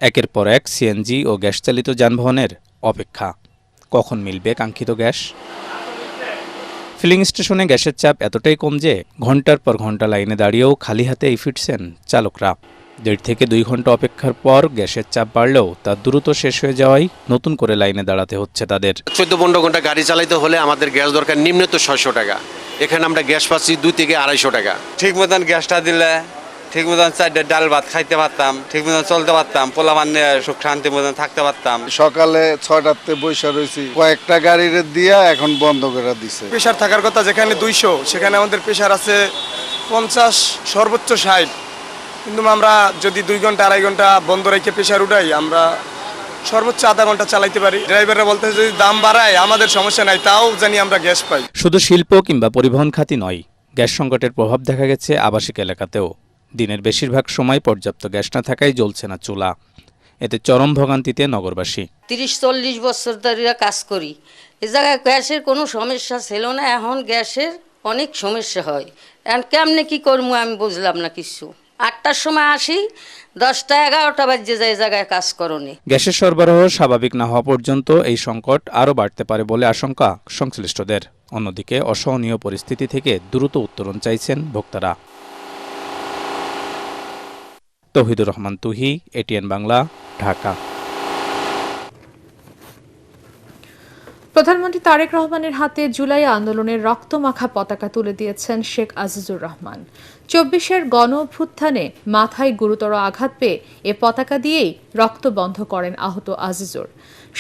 S21: একের পর এক সিএনজি ও গ্যাস চালিত যানবাহনের অপেক্ষা, কখন মিলবে কাঙ্ক্ষিত গ্যাস। ফিলিং স্টেশনে গ্যাসের চাপ এতটাই কম যে ঘন্টার পর ঘন্টা লাইনে দাঁড়িয়েও খালি হাতেই ফিরছেন চালকরা। 1.5 থেকে 2 ঘন্টা অপেক্ষার পর গ্যাসের চাপ বাড়লেও তা দ্রুত শেষ হয়ে যাওয়ায় নতুন করে লাইনে দাঁড়াতে হচ্ছে তাদের।
S22: 14-15 ঘন্টা গাড়ি চালাইতে হলে আমাদের গ্যাস দরকার নিম্নত 600 টাকা। এখানে আমরা গ্যাস পাচ্ছি 2 থেকে 250 টাকা।
S23: ঠিক মতন গ্যাসটা দিলে ঠিক মতন 4 ডাল ভাত খাইতে পারতাম, ঠিক মতন চলতে পারতাম, পোলাপান নিয়ে সুখ শান্তি মতন থাকতে পারতাম।
S24: সকালে 6টাতে বৈশা রয়েছি, কয়েকটা গাড়ির দিয়া এখন বন্ধ করে দিছে।
S25: প্রেসার থাকার কথা যেখানে 200, সেখানে আমাদের প্রেসার আছে 50, সর্বোচ্চ 60। কিন্তু আমরা যদি 2 ঘন্টা 2.5 ঘন্টা বন্ধ রেখে প্রেসার উঠাই, আমরা সর্বোচ্চ আধা ঘন্টা চালাইতে পারি। ড্রাইভাররা বলতে যদি দাম বাড়ায় আমাদের সমস্যা নাই, তাও জানি আমরা গ্যাস পাই।
S21: শুধু শিল্প কিংবা পরিবহন খাতি নয়, গ্যাস সংকটের প্রভাব দেখা গেছে আবাসিক এলাকাতেও। দিনের বেশিরভাগ সময় পর্যাপ্ত গ্যাস না থাকায় জ্বলছে না চুলা। এতে চরম ভোগান্তিতে নগরবাসী।
S26: 30-40 বছর ধরে কাজ করি, এ জায়গায় গ্যাসের কোনো সমস্যা ছিল না, এখন গ্যাসের অনেক সমস্যা হয়। এখন কেমনে কি করবো আমি বুঝলাম না কিছু। 8টার সময় আসি, 10টা 11টা বাজে যায় জায়গায় কাজ করনি।
S21: গ্যাসের সরবরাহ স্বাভাবিক না হওয়া পর্যন্ত এই সংকট আরও বাড়তে পারে বলে আশঙ্কা সংশ্লিষ্টদের। অন্যদিকে অসহনীয় পরিস্থিতি থেকে দ্রুত উত্তরণ চাইছেন ভোক্তারা। তৌহিদুর রহমান তুহি, এটিএন বাংলা, ঢাকা।
S1: প্রধানমন্ত্রী তারেক রহমানের হাতে জুলাই আন্দোলনের রক্তমাখা পতাকা তুলে দিয়েছেন শেখ আজিজুর রহমান। 24-এর গণ অভ্যুত্থানে মাথায় গুরুতর আঘাত পেয়ে এ পতাকা দিয়েই রক্ত বন্ধ করেন আহত আজিজুর।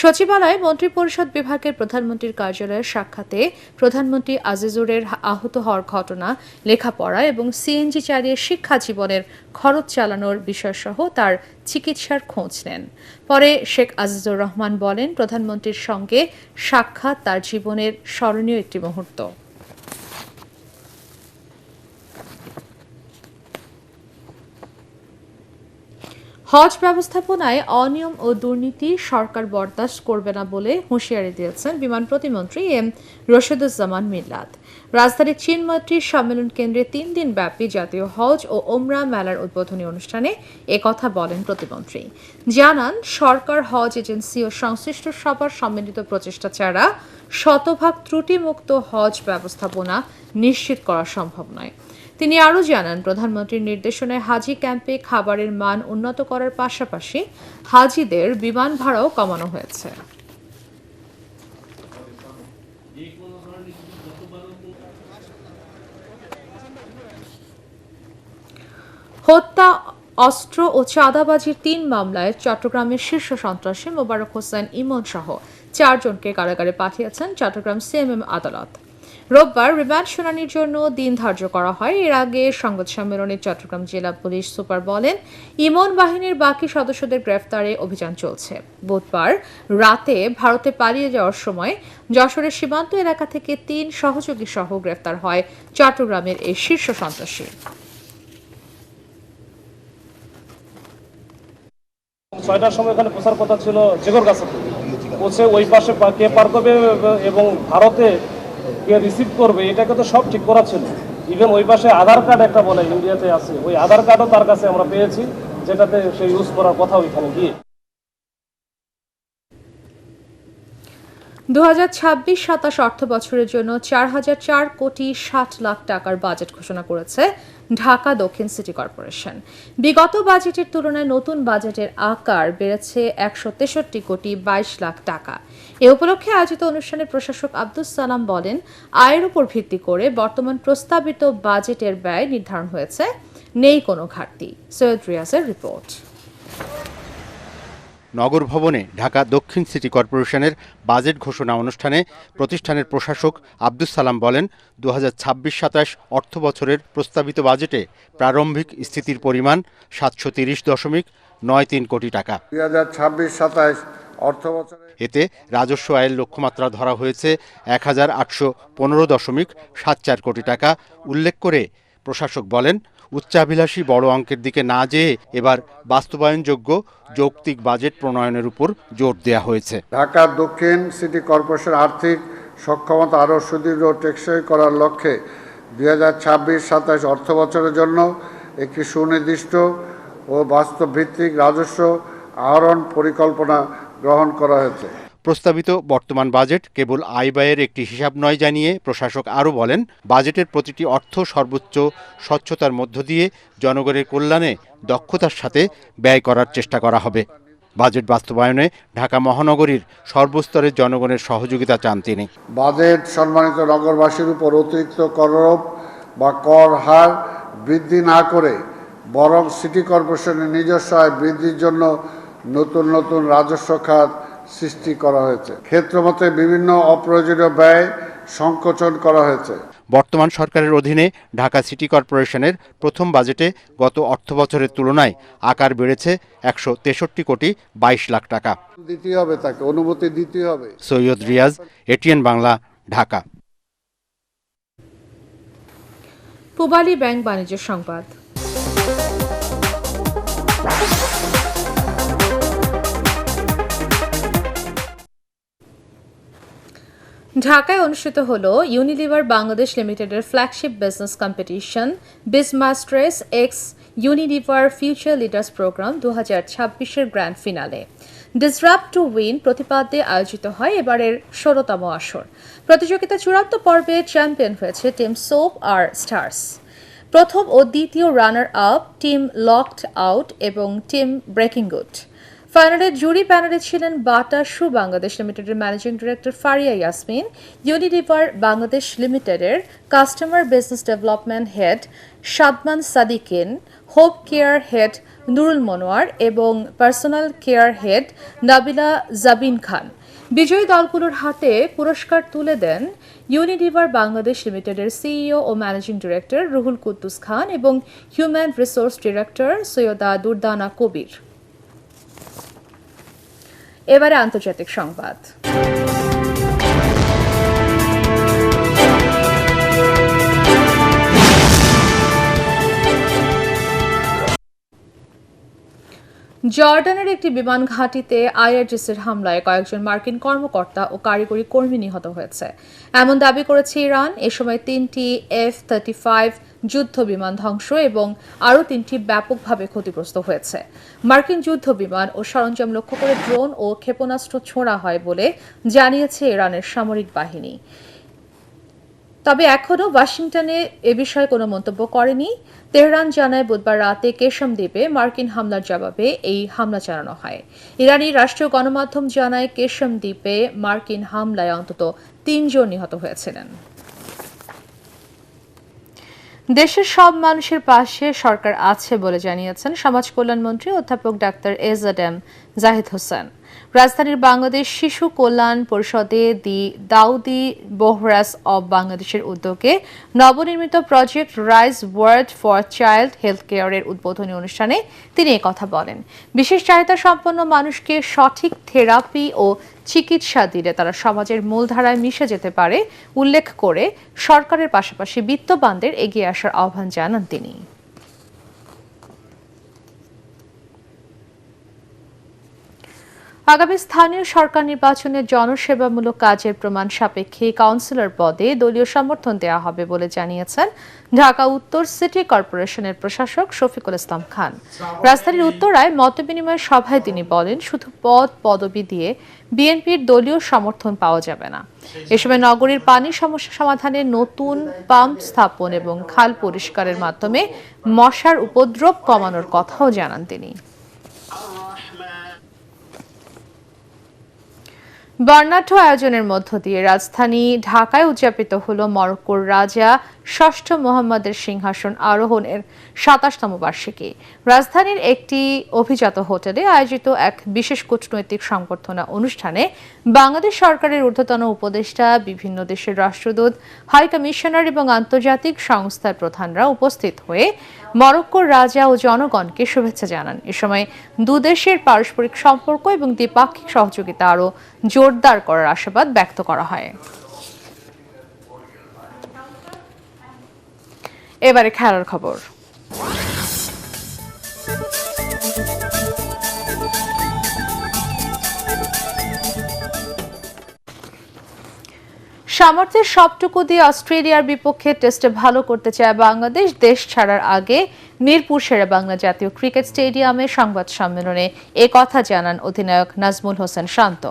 S1: সচিবালয়ে মন্ত্রিপরিষদ বিভাগের প্রধানমন্ত্রীর কার্যালয়ের সাক্ষাতে প্রধানমন্ত্রী আজিজুরের আহত হওয়ার ঘটনা, লেখাপড়া এবং সিএনজি চালিয়ে শিক্ষা জীবনের খরচ চালানোর বিষয়সহ তার চিকিৎসার খোঁজ নেন। পরে শেখ আজিজুর রহমান বলেন, প্রধানমন্ত্রীর সঙ্গে সাক্ষাৎ তার জীবনের স্মরণীয় একটি মুহূর্ত। হজ ব্যবস্থাপনায় অনিয়ম ও দুর্নীতি সরকার বরদাস্ত করবে না বলে হুঁশিয়ারি দিয়েছেন বিমান প্রতিমন্ত্রী এম রশিদুজ্জামান মিল্লাত। রাজধানীর চীনমৈত্রী সম্মেলন কেন্দ্রে 3 দিন ব্যাপী জাতীয় হজ ও ওমরা মেলার উদ্বোধনী অনুষ্ঠানে একথা বলেন প্রতিমন্ত্রী। জানান, সরকার হজ এজেন্সি ও সংশ্লিষ্ট সবার সম্মিলিত প্রচেষ্টা ছাড়া শতভাগ ত্রুটিমুক্ত হজ ব্যবস্থাপনা নিশ্চিত করা সম্ভব নয়। তিনি আরও জানান, প্রধানমন্ত্রীর নির্দেশনায় হাজি ক্যাম্পে খাবারের মান উন্নত করার পাশাপাশি হাজিদের বিমান ভাড়াও কমানো হয়েছে। হত্যা, অস্ত্র ও চাঁদাবাজির 3 মামলায় চট্টগ্রামের শীর্ষ সন্ত্রাসী মোবারক হোসেন ইমন সহ 4 জনকে কারাগারে পাঠিয়েছেন চট্টগ্রাম সিএমএম আদালত। রোববার রিমান্ড শুনানির জন্য দিন ধার্য করা হয়। এর আগে সংবাদ সম্মেলনে চট্টগ্রাম জেলা পুলিশ সুপার বলেন, ইমন বাহিনীর বাকি সদস্যদের গ্রেফতারে অভিযান চলছে। বুধবার রাতে ভারতে পালিয়ে যাওয়ার সময় যশোরের সীমান্ত এলাকা থেকে 3 সহযোগী সহ গ্রেফতার হয় চট্টগ্রামের এই শীর্ষ সন্ত্রাসী।
S27: 6টার সময় এখানে পৌঁছার কথা ছিল জেগর গাছে, পৌঁছে ওই পাশে কে পার করবে এবং ভারতে কে রিসিভ করবে, এটাকে তো সব ঠিক করা ছিল। ইভেন ওই পাশে আধার কার্ড একটা বলে ইন্ডিয়াতে আছে, ওই আধার কার্ডও তার কাছে আমরা পেয়েছি, যেটাতে সে ইউজ করার কথা ওইখানে গিয়ে।
S1: 2026-27 অর্থ বছরের জন্য 4,004 কোটি 60 লাখ টাকার বাজেট ঘোষণা করেছে ঢাকা দক্ষিণ সিটি কর্পোরেশন। বিগত বাজেটের তুলনায় নতুন বাজেটের আকার বেড়েছে 163 কোটি 22 লাখ টাকা। এ উপলক্ষে আয়োজিত অনুষ্ঠানে প্রশাসক আব্দুস সালাম বলেন, আয়ের উপর ভিত্তি করে বর্তমান প্রস্তাবিত বাজেটের ব্যয় নির্ধারণ হয়েছে, নেই কোনো ঘাটতি। সৈয়দ রিয়াজের রিপোর্ট।
S3: নগর ভবনে ঢাকা দক্ষিণ সিটি কর্পোরেশনের বাজেট ঘোষণা অনুষ্ঠানে প্রতিষ্ঠানের প্রশাসক আব্দুস সালাম বলেন, 2026-27 অর্থ বছরের প্রস্তাবিত বাজেটে প্রারম্ভিক স্থিতির পরিমাণ 730.93 কোটি টাকা।
S24: 2026-27 অর্থ বছরে
S3: এতে রাজস্ব আয়ের লক্ষ্যমাত্রা ধরা হয়েছে 1815.74 কোটি টাকা। উল্লেখ করে প্রশাসক বলেন, উচ্চাভিলাষী বড় অঙ্কের দিকে না যেয়ে এবার বাস্তবায়নযোগ্য যৌক্তিক বাজেট প্রণয়নের উপর জোর দেওয়া হয়েছে।
S24: ঢাকা দক্ষিণ সিটি কর্পোরেশন আর্থিক সক্ষমতা আরও সুদৃঢ় ও টেকসই করার লক্ষ্যে 2026-27 অর্থ বছরের জন্য একটি সুনির্দিষ্ট ও বাস্তবভিত্তিক রাজস্ব আহরণ পরিকল্পনা গ্রহণ করা হয়েছে।
S3: প্রস্তাবিত বর্তমান বাজেট কেবল আয় ব্যয়ের একটি হিসাব নয় জানিয়ে প্রশাসক আরও বলেন, বাজেটের প্রতিটি অর্থ সর্বোচ্চ স্বচ্ছতার মধ্য দিয়ে জনগণের কল্যাণে দক্ষতার সাথে ব্যয় করার চেষ্টা করা হবে। বাজেট বাস্তবায়নে ঢাকা মহানগরীর সর্বস্তরের জনগণের সহযোগিতা চান তিনি।
S24: বাজেট সম্মানিত নগরবাসীর উপর অতিরিক্ত কররোপ বা কর হার বৃদ্ধি না করে বরং সিটি কর্পোরেশনের নিজস্ব আয় বৃদ্ধির জন্য নতুন নতুন রাজস্ব খাত সৃষ্টি করা হয়েছে। ক্ষেত্রমতে বিভিন্ন অপ্রয়োজনীয় ব্যয় সংকোচন করা হয়েছে।
S3: বর্তমান সরকারের অধীনে ঢাকা সিটি কর্পোরেশনের প্রথম বাজেটে গত অর্থবছরের তুলনায় আকার বেড়েছে 163 কোটি 22 লাখ টাকা।
S24: দিতে হবে, তাকে অনুমতি দিতে হবে।
S3: সৈয়দ রিয়াজ, এটিএন বাংলা, ঢাকা।
S1: পূবালী ব্যাংক বাণিজ্য সংবাদ। ঢাকায় অনুষ্ঠিত হল ইউনিলিভার বাংলাদেশ লিমিটেডের flagship business competition Bizmaestros X Unilever future leaders programme 2026-এর grand finale. Disrupt to win প্রতিপাদ্যে আয়োজিত হয় এবারের 16তম আসর। প্রতিযোগিতা চূড়ান্ত পর্বে চ্যাম্পিয়ন হয়েছে টিম সোপ আর স্টার্স। প্রথম ও দ্বিতীয় runner up team locked out এবং টিম ব্রেকিং গুড। ফাইনালে জুরি প্যানেলে ছিলেন বাটা শু বাংলাদেশ লিমিটেডের managing director Faria Yasmin, Unilever Bangladesh লিমিটেডের customer business development head Sadman Sadikin, home care head Nurul Monowar এবং personal care head Nabila Jabin Khan. বিজয়ী দলগুলোর হাতে পুরস্কার তুলে দেন ইউনিলিভার বাংলাদেশ লিমিটেডের সিইও ও ম্যানেজিং ডিরেক্টর রুহুল কুদ্দুস খান এবং human resource director Syeda Durdana Kabir. এবারে আন্তর্জাতিক সংবাদ। জর্ডানের একটি বিমান ঘাঁটিতে আইআরজিসির হামলায় কয়েকজন মার্কিন কর্মকর্তা ও কারিগরি কর্মী নিহত হয়েছে, এমন দাবি করেছে ইরান। এ সময় 3টি F-35 যুদ্ধ বিমান ধ্বংস এবং আরও 3টি ব্যাপকভাবে ক্ষতিগ্রস্ত হয়েছে। মার্কিন যুদ্ধ বিমান ও সরঞ্জাম লক্ষ্য করে ড্রোন ও ক্ষেপণাস্ত্র ছোড়া হয় বলে জানিয়েছে ইরানের সামরিক বাহিনী। তবে এখনও ওয়াশিংটনে এ বিষয়ে কোনো মন্তব্য করেনি। তেহরান জানায় বুধবার রাতে কেশম দ্বীপে মার্কিন হামলার জবাবে এই হামলা চালানো হয়। ইরানি রাষ্ট্রীয় গণমাধ্যম জানায় কেশম দ্বীপে মার্কিন হামলায় অন্তত 3 জন নিহত হয়েছিলেন। দেশের সব মানুষের পাশে সরকার আছে বলে জানিয়েছেন সমাজ কল্যাণমন্ত্রী অধ্যাপক ডাক্তার এজাডেম জাহিদ হোসেন। রাজধানীর বাংলাদেশ শিশু কল্যাণ পরিষদে দি দাউদি বোহরাস অব বাংলাদেশের উদ্যোগে নবনির্মিত project rise ward for child health কেয়ারের উদ্বোধনী অনুষ্ঠানে তিনি কথা বলেন। বিশেষ চাহিদা সম্পন্ন মানুষকে সঠিক থেরাপি ও চিকিৎসা দিলে তারা সমাজের মূলধারায় মিশে যেতে পারে উল্লেখ করে সরকারের পাশাপাশি বিত্তবানদের এগিয়ে আসার আহ্বান জানান তিনি। আগামী স্থানীয় সরকার নির্বাচনে জনসেবামূলক কাজের প্রমাণ সাপেক্ষে কাউন্সিলর পদে দলীয় সমর্থন দেওয়া হবে বলে জানিয়েছেন ঢাকা উত্তর সিটি কর্পোরেশনের প্রশাসক শফিকুল ইসলাম খান। রাজধানীর উত্তরায় মতবিনিময় সভায় তিনি বলেন, শুধু পদবি দিয়ে বিএনপির দলীয় সমর্থন পাওয়া যাবে না। এ সময় নগরীর পানি সমস্যা সমাধানে নতুন পাম্প স্থাপন এবং খাল পরিষ্কারের মাধ্যমে মশার উপদ্রব কমানোর কথাও জানান তিনি। বর্ণাঢ্য আয়োজনের মধ্য দিয়ে রাজধানী ঢাকায় উদযাপিত হল মরক্কোর রাজা ষষ্ঠ মোহাম্মদের সিংহাসন আরোহণের ২৭তম বার্ষিকী। রাজধানীর একটি অভিজাত হোটেলে আয়োজিত এক বিশেষ কূটনৈতিক সংবর্ধনা অনুষ্ঠানে বাংলাদেশ সরকারের ঊর্ধ্বতন উপদেষ্টা, বিভিন্ন দেশের রাষ্ট্রদূত, হাই কমিশনার এবং আন্তর্জাতিক সংস্থার প্রধানরা উপস্থিত হয়ে মরক্কোর রাজা ও জনগণকে শুভেচ্ছা জানান। এ সময় দুদেশের পারস্পরিক সম্পর্ক এবং দ্বিপাক্ষিক সহযোগিতা আরও জোরদার করার আশাবাদ ব্যক্ত করা হয়। এবারে খেলার খবর। সামর্থ্যের সবটুকু দিয়ে অস্ট্রেলিয়ার বিপক্ষে টেস্টে ভালো করতে চায় বাংলাদেশ। দেশ ছাড়ার আগে মিরপুর শেরেবাংলা জাতীয় ক্রিকেট স্টেডিয়ামে সংবাদ সম্মেলনে কথা জানান অধিনায়ক নাজমুল হোসেন শান্ত।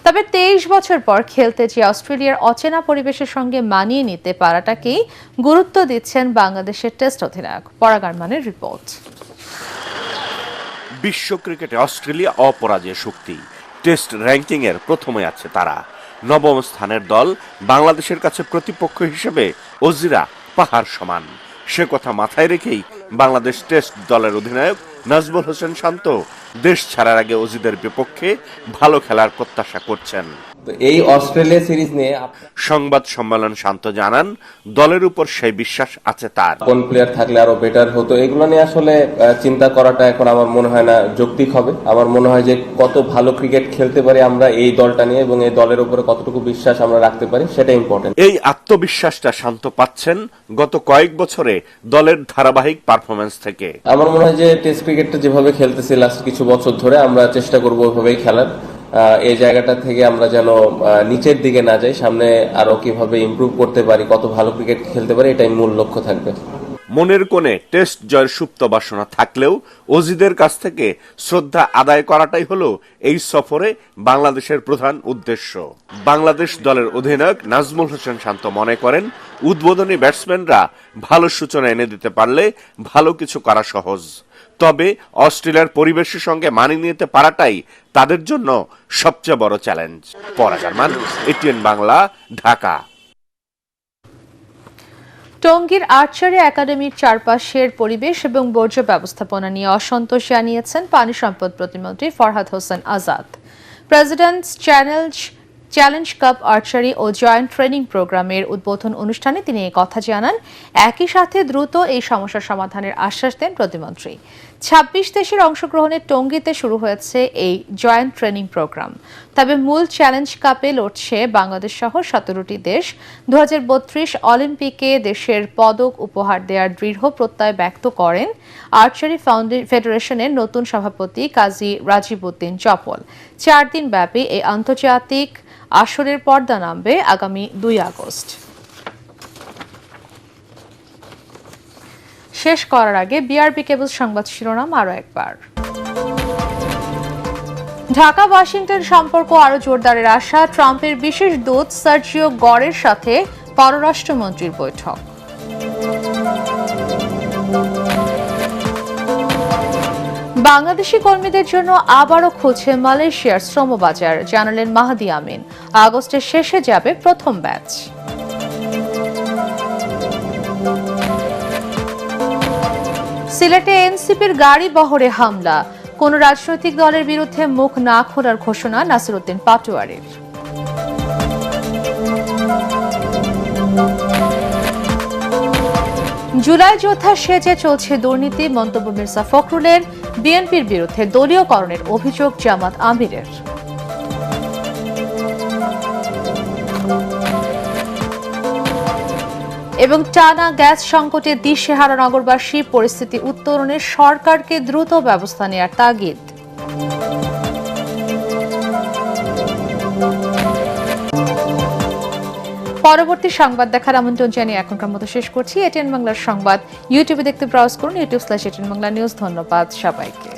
S1: তবে 23 বছর পর খেলতে যে অস্ট্রেলিয়ার অচেনা পরিবেশের সঙ্গে মানিয়ে নিতে পারাটাকেই গুরুত্ব দিচ্ছেন বাংলাদেশের টেস্ট অধিনায়ক। পরাগারমানের রিপোর্ট।
S4: বিশ্ব ক্রিকেটে অস্ট্রেলিয়া অপরাজেয় শক্তি। টেস্ট র্যাঙ্কিংয়ের প্রথমে আছে তারা। নবম স্থানের দল বাংলাদেশের কাছে প্রতিপক্ষ হিসেবে অজিরা পাহাড় সমান। সে কথা মাথায় রেখেই বাংলাদেশ টেস্ট দলের অধিনায়ক নাজমুল হোসেন শান্ত দেশ ছাড়ার আগে অজিদের বিপক্ষে ভালো খেলার প্রত্যাশা করছেন।
S5: এই অস্ট্রেলিয়া সিরিজ নিয়ে
S4: সংবাদ সম্মেলন শান্ত জানান, দলের উপর সেই বিশ্বাস আছে তার।
S5: কোন প্লেয়ার থাকলে আরো বেটার হতো, এগুলো নিয়ে আসলে চিন্তা করাটা এখন আমার মনে হয় না যৌক্তিক হবে। আমার মনে হয় যে কত ভালো ক্রিকেট খেলতে পারি আমরা এই দলটা নিয়ে এবং এই দলের উপরে কতটুকু বিশ্বাস আমরা রাখতে পারি সেটা ইম্পর্টেন্ট।
S4: এই আত্মবিশ্বাসটা শান্ত পাচ্ছেন গত কয়েক বছরে দলের ধারাবাহিক পারফরমেন্স থেকে।
S5: আমার মনে হয় যে টেস্ট ক্রিকেটটা যেভাবে খেলতেছি লাস্ট কিছু বছর ধরে আমরা চেষ্টা করবো ওইভাবেই খেলার। এই জায়গাটা থেকে আমরা যেন নিচের দিকে না যাই, সামনে আরো কিভাবে ইমপ্রুভ করতে পারি, কত ভালো ক্রিকেট খেলতে পারি, এটাই মূল লক্ষ্য থাকবে।
S4: মনের কোণে টেস্ট জয়ের সুপ্ত বাসনা থাকলেও অজিদের কাছ থেকে শ্রদ্ধা আদায় করাটাই হলো এই সফরে বাংলাদেশের প্রধান উদ্দেশ্য। বাংলাদেশ দলের অধিনায়ক নাজমুল হোসেন শান্ত মনে করেন, উদ্বোধনী ব্যাটসম্যানরা ভালো সূচনা এনে দিতে পারলে ভালো কিছু করা সহজ। তবে অস্ট্রেলিয়ার পরিবেশের সঙ্গে মানিয়ে নিতে পারাটাই তাদের জন্য সবচেয়ে বড় চ্যালেঞ্জ। পরাগারমান, এটিএন বাংলা, ঢাকা।
S1: টঙ্গীর আর্চারি একাডেমির চারপাশের পরিবেশ এবং বর্জ্য ব্যবস্থাপনা নিয়ে অসন্তোষ জানিয়েছেন পানি সম্পদ প্রতিমন্ত্রী Farhad Hossain Azad. President's challenge cup archery ও জয়েন্ট ট্রেনিং প্রোগ্রামের উদ্বোধন অনুষ্ঠানে তিনি এই কথা জানান। একই সাথে দ্রুত এই সমস্যার সমাধানের আশ্বাস দেন প্রতিমন্ত্রী। 26 দেশের অংশগ্রহণে টঙ্গীতে শুরু হয়েছে এই জয়েন্ট ট্রেনিং প্রোগ্রাম। তবে মূল চ্যালেঞ্জ কাপে লড়ছে বাংলাদেশ সহ 17টি দেশ। 2032 অলিম্পিকে দেশের পদক উপহার দেওয়ার দৃঢ় প্রত্যয় ব্যক্ত করেন আর্চারি ফেডারেশনের নতুন সভাপতি কাজী রাজীব উদ্দিন চপল। 4 দিন ব্যাপী এই আন্তর্জাতিক আসরের পর্দা নামবে আগামী 2 আগস্ট। শেষ করার আগে বিআরবি কেবল সংবাদ শিরোনাম আরো একবার। ঢাকা ওয়াশিংটন সম্পর্ক আরো জোরদারের আশা। ট্রাম্পের বিশেষ দূত সার্জিও গরের সাথে পররাষ্ট্রমন্ত্রীর বৈঠক। বাংলাদেশি কর্মীদের জন্য আবারও খুঁজছে মালয়েশিয়ার শ্রমবাজার, জানালেন মাহাদি আমিন। আগস্টের শেষে যাবে প্রথম ব্যাচ। সিলেটে এনসিপির গাড়ি বহরে হামলা, কোন রাজনৈতিক দলের বিরুদ্ধে মুখ না খোলার ঘোষণা নাসিরউদ্দিন পাটোয়ারির। জুলাই যোদ্ধা সেজে চলছে দুর্নীতি, মন্তব্য মির্জা ফখরুলের। বিএনপির বিরুদ্ধে দলীয়করণের অভিযোগ জামাত আমিরের। এবং টানা গ্যাস সংকটে দিশেহারা নগরবাসী, পরিস্থিতি উত্তরণে সরকারকে দ্রুত ব্যবস্থা নেওয়ার তাগিদ। পরবর্তী সংবাদ দেখার আমন্ত্রণ জানিয়ে এখনকার মতো শেষ করছি। এটিএন বাংলার সংবাদ ইউটিউবে দেখতে ব্রাউজ করুন, youtube/এটিএন বাংলা নিউজ। ধন্যবাদ সবাইকে।